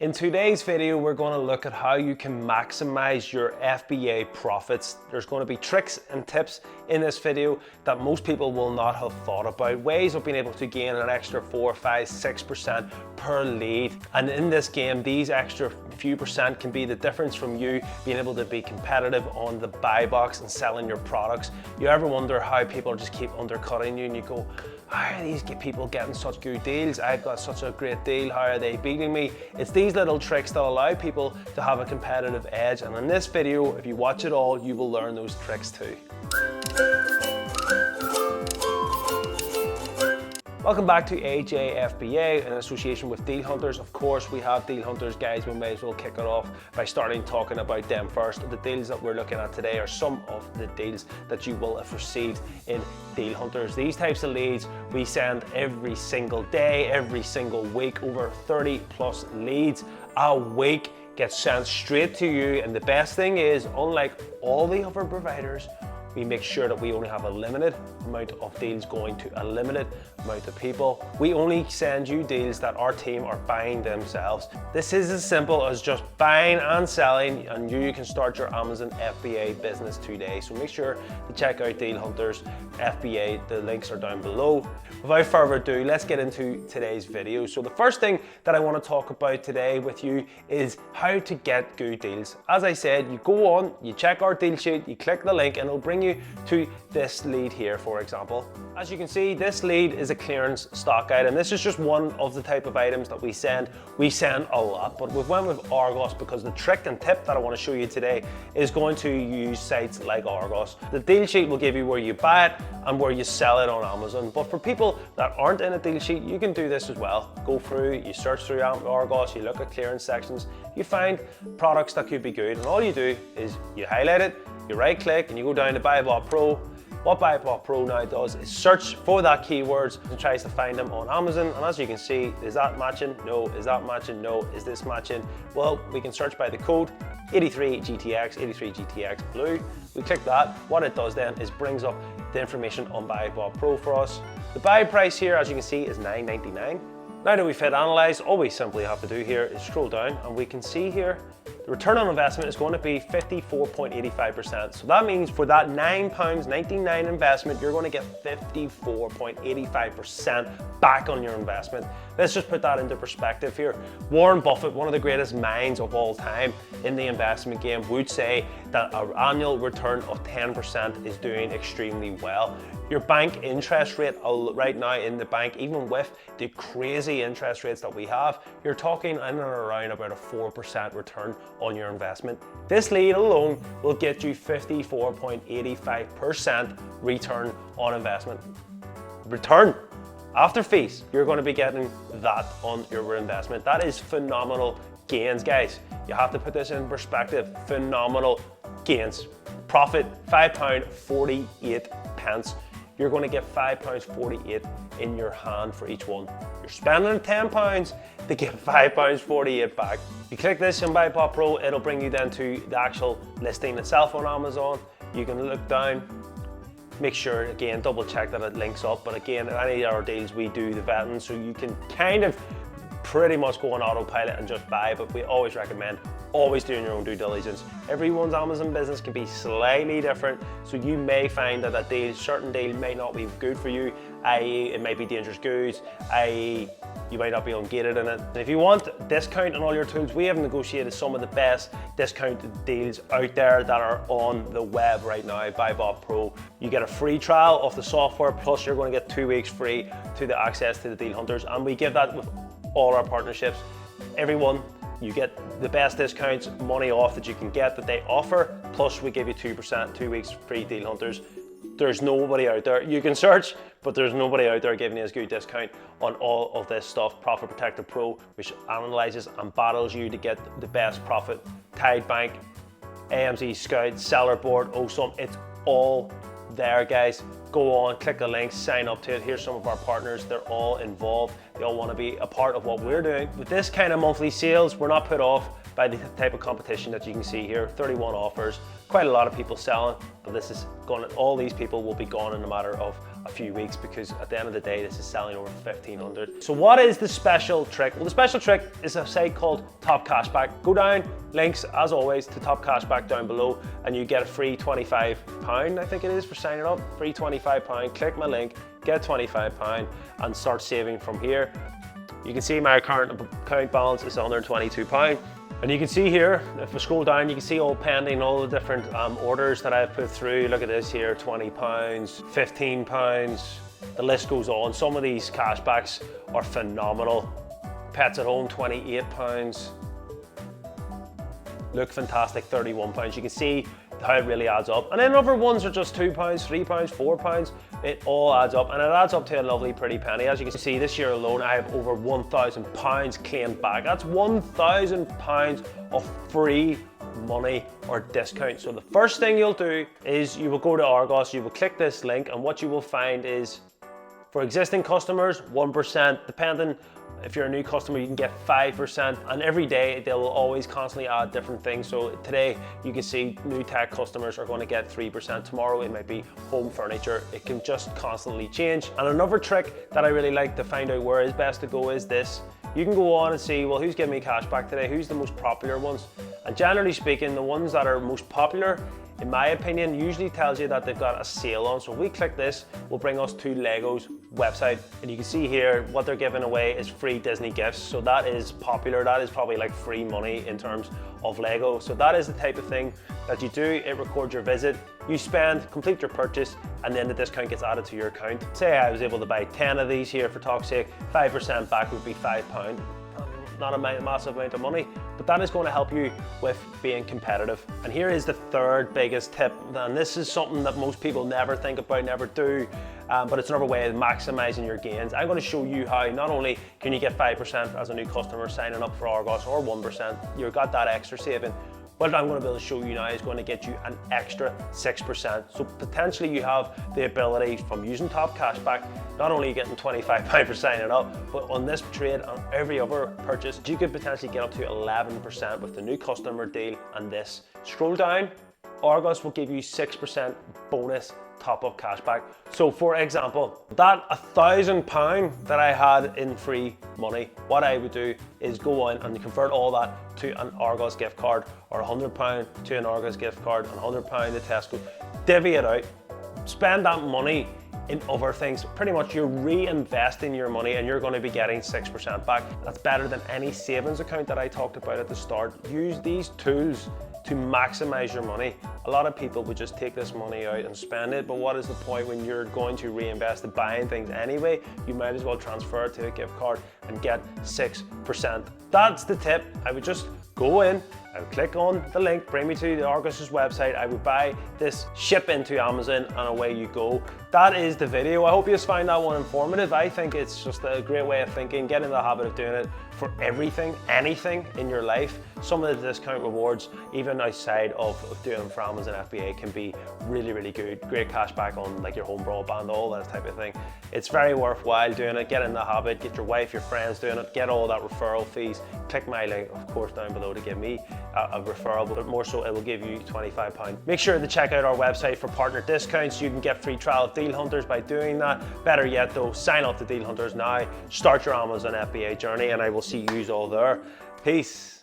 In today's video, we're going to look at how you can maximize your FBA profits. There's going to be tricks and tips in this video that most people will not have thought about. Ways of being able to gain an extra 4, 5, 6% per lead. And in this game, these extra few percent can be the difference from you being able to be competitive on the buy box and selling your products. You ever wonder how people just keep undercutting you and you go, how are these people getting such good deals? I've got such a great deal, how are they beating me? It's these little tricks that allow people to have a competitive edge, and in this video, if you watch it all, you will learn those tricks too. Welcome back to AJ FBA in association with Deal Hunters. Of course, we have Deal Hunters, guys. We may as well kick it off by starting talking about them first. The deals that we're looking at today are some of the deals that you will have received in Deal Hunters. These types of leads we send every single day, every single week. Over 30 plus leads a week get sent straight to you. And the best thing is, unlike all the other providers, we make sure that we only have a limited amount of deals going to a limited amount of people. We only send you deals that our team are buying themselves. This is as simple as just buying and selling, and you can start your Amazon FBA business today. So make sure to check out Deal Hunters FBA. The links are down below. Without further ado, let's get into today's video. So the first thing that I want to talk about today with you is how to get good deals. As I said, you go on, you check our deal sheet, you click the link, and it'll bring you to this lead here, for example. As you can see, this lead is a clearance stock item. This is just one of the type of items that we send. We send a lot, but we've went with Argos because the trick and tip that I want to show you today is going to use sites like Argos. The deal sheet will give you where you buy it and where you sell it on Amazon. But for people that aren't in a deal sheet, you can do this as well. Go through, you search through Argos, you look at clearance sections, you find products that could be good, and all you do is you highlight it, you right click, and you go down to BuyBot Pro. What BuyBot Pro now does is search for that keywords and tries to find them on Amazon. And as you can see, is that matching? No. Is that matching? No. Is this matching? Well, we can search by the code 83GTX, 83GTX blue. We click that. What it does then is brings up the information on BuyBot Pro for us. The buy price here, as you can see, is $9.99. Now that we've hit analyze, all we simply have to do here is scroll down, and we can see here the return on investment is going to be 54.85%. So that means for that £9.99 investment, you're going to get 54.85% back on your investment. Let's just put that into perspective here. Warren Buffett, one of the greatest minds of all time in the investment game, would say that an annual return of 10% is doing extremely well. Your bank interest rate right now in the bank, even with the crazy interest rates that we have, you're talking in and around about a 4% return on your investment. This lead alone will get you 54.85% return on investment. Return after fees, you're going to be getting that on your investment. That is phenomenal gains, guys. You have to put this in perspective. Phenomenal gains. Profit £5.48. You're going to get £5.48 in your hand for each one. You're spending £10 to get £5.48 back. You click this in BuyBot Pro, it'll bring you then to the actual listing itself on Amazon. You can look down, make sure, again, double check that it links up. But again, in any of our deals, we do the vetting, so you can kind of pretty much go on autopilot and just buy, but we always recommend always doing your own due diligence. Everyone's Amazon business can be slightly different, so you may find that a deal, certain deal may not be good for you, i.e. it might be dangerous goods, i.e. you might not be ungated in it. If you want discount on all your tools, we have negotiated some of the best discounted deals out there that are on the web right now. BuyBot Pro, you get a free trial of the software, plus you're going to get 2 weeks free to the access to the Deal Hunters, and we give that with all our partnerships. Everyone, you get the best discounts, money off that you can get that they offer, plus we give you 2%, 2 weeks free Deal Hunters. There's nobody out there. You can search, but there's nobody out there giving you a good discount on all of this stuff. Profit Protector Pro, which analyzes and battles you to get the best profit. Tide Bank, AMZ Scout, Sellerboard, Awesome, it's all there, guys. Go on, click the link, sign up to it. Here's some of our partners. They're all involved. They all want to be a part of what we're doing. With this kind of monthly sales, we're not put off by the type of competition that you can see here. 31 offers, quite a lot of people selling, but this is going, all these people will be gone in a matter of a few weeks, because at the end of the day, this is selling over 1,500. So what is the special trick? Well, the special trick is a site called TopCashBack. Go down, links as always to TopCashBack down below, and you get a free £25, I think it is, for signing up. Free £25, click my link, get £25 and start saving from here. You can see my current account balance is £122. And you can see here, if we scroll down, you can see all pending, all the different orders that I've put through. Look at this here, £20, £15, the list goes on. Some of these cashbacks are phenomenal. Pets at home, £28. Look fantastic, £31. You can see how it really adds up. And then other ones are just £2, £3, £4. It all adds up, and it adds up to a lovely pretty penny. As you can see, this year alone, I have over £1,000 claimed back. That's £1,000 of free money or discount. So the first thing you'll do is you will go to Argos, you will click this link, and what you will find is, for existing customers, 1%, depending if you're a new customer, you can get 5%, and every day they'll always constantly add different things. So today you can see new tech customers are going to get 3%. Tomorrow it might be home furniture. It can just constantly change. And another trick that I really like to find out where is best to go is this. You can go on and see, well, who's giving me cash back today? Who's the most popular ones? And generally speaking, the ones that are most popular, in my opinion, usually tells you that they've got a sale on. So if we click this, will bring us to Lego's website. And you can see here, what they're giving away is free Disney gifts. So that is popular. That is probably like free money in terms of Lego. So that is the type of thing that you do. It records your visit, you spend, complete your purchase, and then the discount gets added to your account. Say I was able to buy 10 of these here for talk's sake, 5% back would be £5. Not a massive amount of money, but that is going to help you with being competitive. And here is the third biggest tip, and this is something that most people never think about, never do, but it's another way of maximizing your gains. I'm going to show you how not only can you get 5% as a new customer signing up for Argos, or 1%, you've got that extra saving. What I'm going to be able to show you now is going to get you an extra 6%. So potentially you have the ability from using TopCashBack, not only getting £25 for signing up, but on this trade, on every other purchase, you could potentially get up to 11% with the new customer deal and this. Scroll down, Argos will give you 6% bonus top-up cashback. So for example, that £1,000 that I had in free money, what I would do is go on and convert all that to an Argos gift card, or £100 to an Argos gift card, and £100 to Tesco, divvy it out, spend that money in other things. Pretty much you're reinvesting your money, and you're going to be getting 6% back. That's better than any savings account that I talked about at the start. Use these tools to maximize your money. A lot of people would just take this money out and spend it, but what is the point when you're going to reinvest in buying things anyway? You might as well transfer it to a gift card and get 6%. That's the tip. I would just go in, I would click on the link, bring me to the Argos' website, I would buy this, ship into Amazon, and away you go. That is the video. I hope you find that one informative. I think it's just a great way of thinking. Get in the habit of doing it for everything, anything in your life. Some of the discount rewards, even outside of doing them for Amazon FBA, can be really, really good. Great cash back on like your home broadband, all that type of thing. It's very worthwhile doing it. Get in the habit, get your wife, your friends doing it, get all that referral fees. Click my link, of course, down below to give me a referral, but more so it will give you £25. Make sure to check out our website for partner discounts. You can get free trial of Deal Hunters by doing that. Better yet though, sign up to Deal Hunters now, start your Amazon FBA journey, and I will see you all there. Peace.